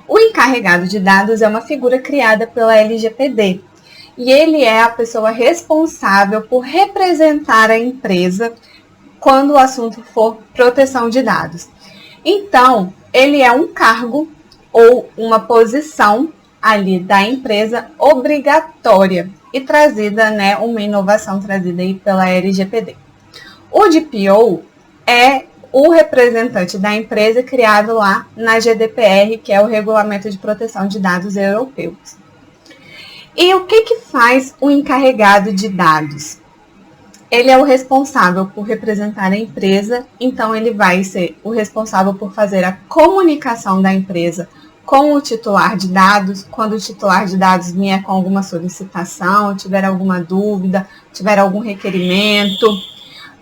O encarregado de dados é uma figura criada pela LGPD e ele é a pessoa responsável por representar a empresa quando o assunto for proteção de dados. Então, ele é um cargo ou uma posição ali da empresa obrigatória e trazida, né, uma inovação trazida aí pela LGPD. O DPO é o representante da empresa criado lá na GDPR, que é o Regulamento de Proteção de Dados Europeus. E o que faz o encarregado de dados? Ele é o responsável por representar a empresa, então ele vai ser o responsável por fazer a comunicação da empresa com o titular de dados, quando o titular de dados vier com alguma solicitação, tiver alguma dúvida, tiver algum requerimento.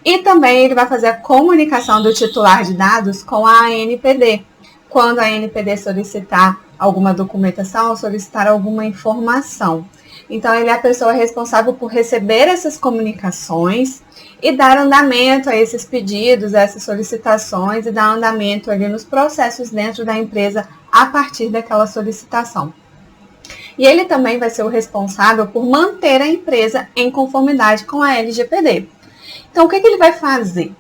E também ele vai fazer a comunicação do titular de dados com a ANPD, quando a ANPD solicitar alguma documentação ou solicitar alguma informação. Então, ele é a pessoa responsável por receber essas comunicações e dar andamento a esses pedidos, a essas solicitações e dar andamento ali nos processos dentro da empresa a partir daquela solicitação. E ele também vai ser o responsável por manter a empresa em conformidade com a LGPD. Então, o que ele vai fazer?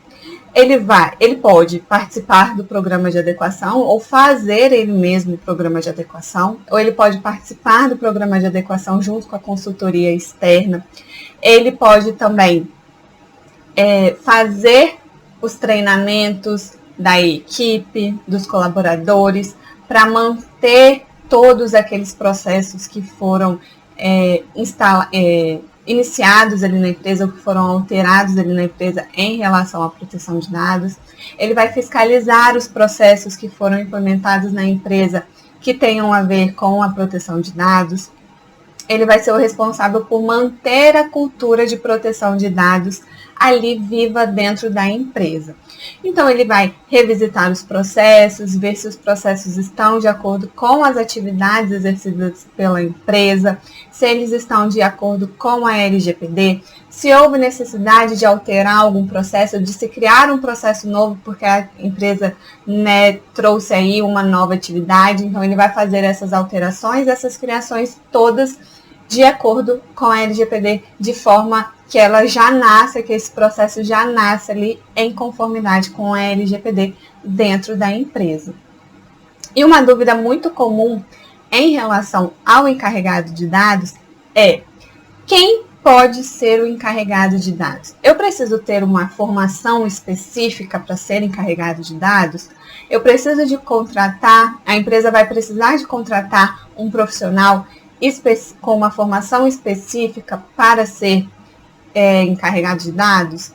Ele pode participar do programa de adequação ou fazer ele mesmo o programa de adequação, ou ele pode participar do programa de adequação junto com a consultoria externa. Ele pode também fazer os treinamentos da equipe, dos colaboradores, para manter todos aqueles processos que foram iniciados ali na empresa ou que foram alterados ali na empresa em relação à proteção de dados. Ele vai fiscalizar os processos que foram implementados na empresa que tenham a ver com a proteção de dados. Ele vai ser o responsável por manter a cultura de proteção de dados ali viva dentro da empresa. Então, ele vai revisitar os processos, ver se os processos estão de acordo com as atividades exercidas pela empresa, se eles estão de acordo com a LGPD, se houve necessidade de alterar algum processo, de se criar um processo novo, porque a empresa, né, trouxe aí uma nova atividade. Então, ele vai fazer essas alterações, essas criações todas de acordo com a LGPD, de forma que ela já nasça, que esse processo já nasça ali em conformidade com a LGPD dentro da empresa. E uma dúvida muito comum em relação ao encarregado de dados é: quem pode ser o encarregado de dados? Eu preciso ter uma formação específica para ser encarregado de dados? Eu preciso de contratar, a empresa vai precisar de contratar um profissional com uma formação específica para ser encarregado de dados?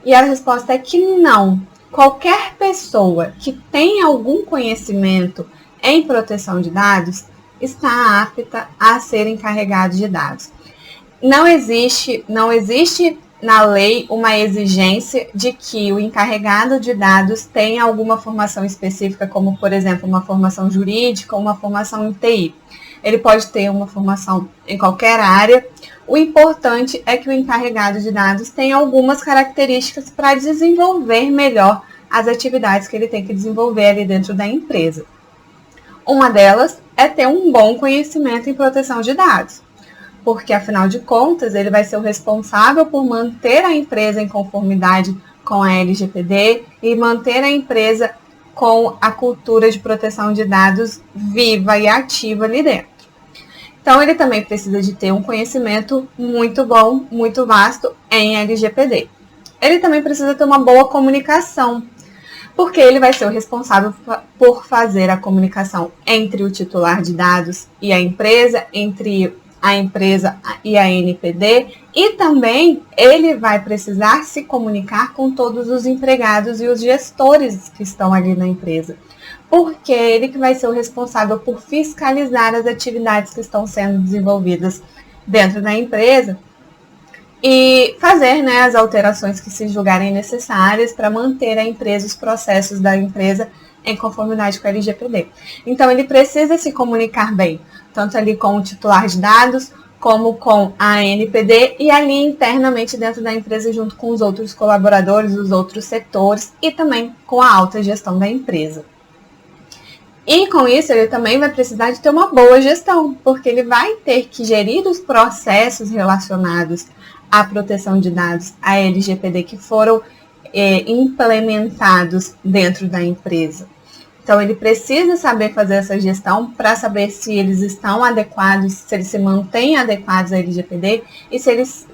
E a resposta é que não. Qualquer pessoa que tenha algum conhecimento em proteção de dados está apta a ser encarregado de dados. Não existe na lei uma exigência de que o encarregado de dados tenha alguma formação específica, como, por exemplo, uma formação jurídica ou uma formação em TI. Ele pode ter uma formação em qualquer área. O importante é que o encarregado de dados tenha algumas características para desenvolver melhor as atividades que ele tem que desenvolver ali dentro da empresa. Uma delas é ter um bom conhecimento em proteção de dados, porque, afinal de contas, ele vai ser o responsável por manter a empresa em conformidade com a LGPD e manter a empresa com a cultura de proteção de dados viva e ativa ali dentro. Então, ele também precisa de ter um conhecimento muito bom, muito vasto em LGPD. Ele também precisa ter uma boa comunicação, porque ele vai ser o responsável por fazer a comunicação entre o titular de dados e a empresa, entre a empresa e a ANPD, e também ele vai precisar se comunicar com todos os empregados e os gestores que estão ali na empresa, porque ele que vai ser o responsável por fiscalizar as atividades que estão sendo desenvolvidas dentro da empresa e fazer, né, as alterações que se julgarem necessárias para manter a empresa, os processos da empresa em conformidade com a LGPD. Então, ele precisa se comunicar bem, tanto ali com o titular de dados, como com a ANPD e ali internamente dentro da empresa, junto com os outros colaboradores, os outros setores e também com a alta gestão da empresa. E com isso ele também vai precisar de ter uma boa gestão, porque ele vai ter que gerir os processos relacionados à proteção de dados, à LGPD, que foram implementados dentro da empresa. Então ele precisa saber fazer essa gestão para saber se eles estão adequados, se eles se mantêm adequados à LGPD e se eles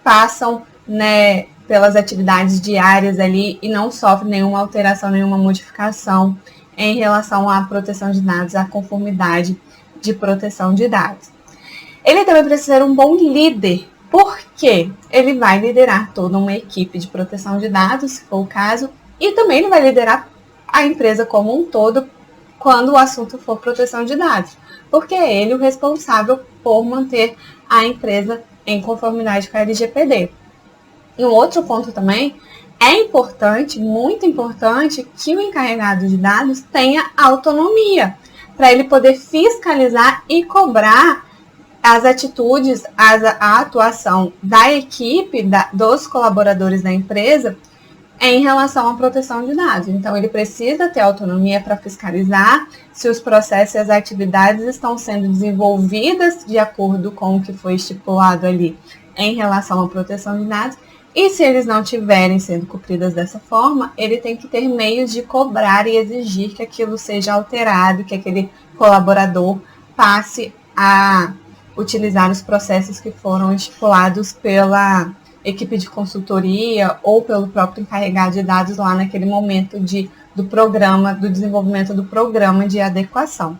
passam, né, pelas atividades diárias ali e não sofrem nenhuma alteração, nenhuma modificação em relação à proteção de dados, à conformidade de proteção de dados. Ele também precisa ser um bom líder, porque ele vai liderar toda uma equipe de proteção de dados, se for o caso, e também ele vai liderar a empresa como um todo quando o assunto for proteção de dados, porque é ele o responsável por manter a empresa em conformidade com a LGPD. E um outro ponto também, é importante, muito importante, que o encarregado de dados tenha autonomia, para ele poder fiscalizar e cobrar as atitudes, a atuação da equipe, dos colaboradores da empresa, em relação à proteção de dados. Então, ele precisa ter autonomia para fiscalizar se os processos e as atividades estão sendo desenvolvidas de acordo com o que foi estipulado ali em relação à proteção de dados. E se eles não estiverem sendo cumpridas dessa forma, ele tem que ter meios de cobrar e exigir que aquilo seja alterado, que aquele colaborador passe a utilizar os processos que foram estipulados pela equipe de consultoria ou pelo próprio encarregado de dados lá naquele momento do programa, do desenvolvimento do programa de adequação.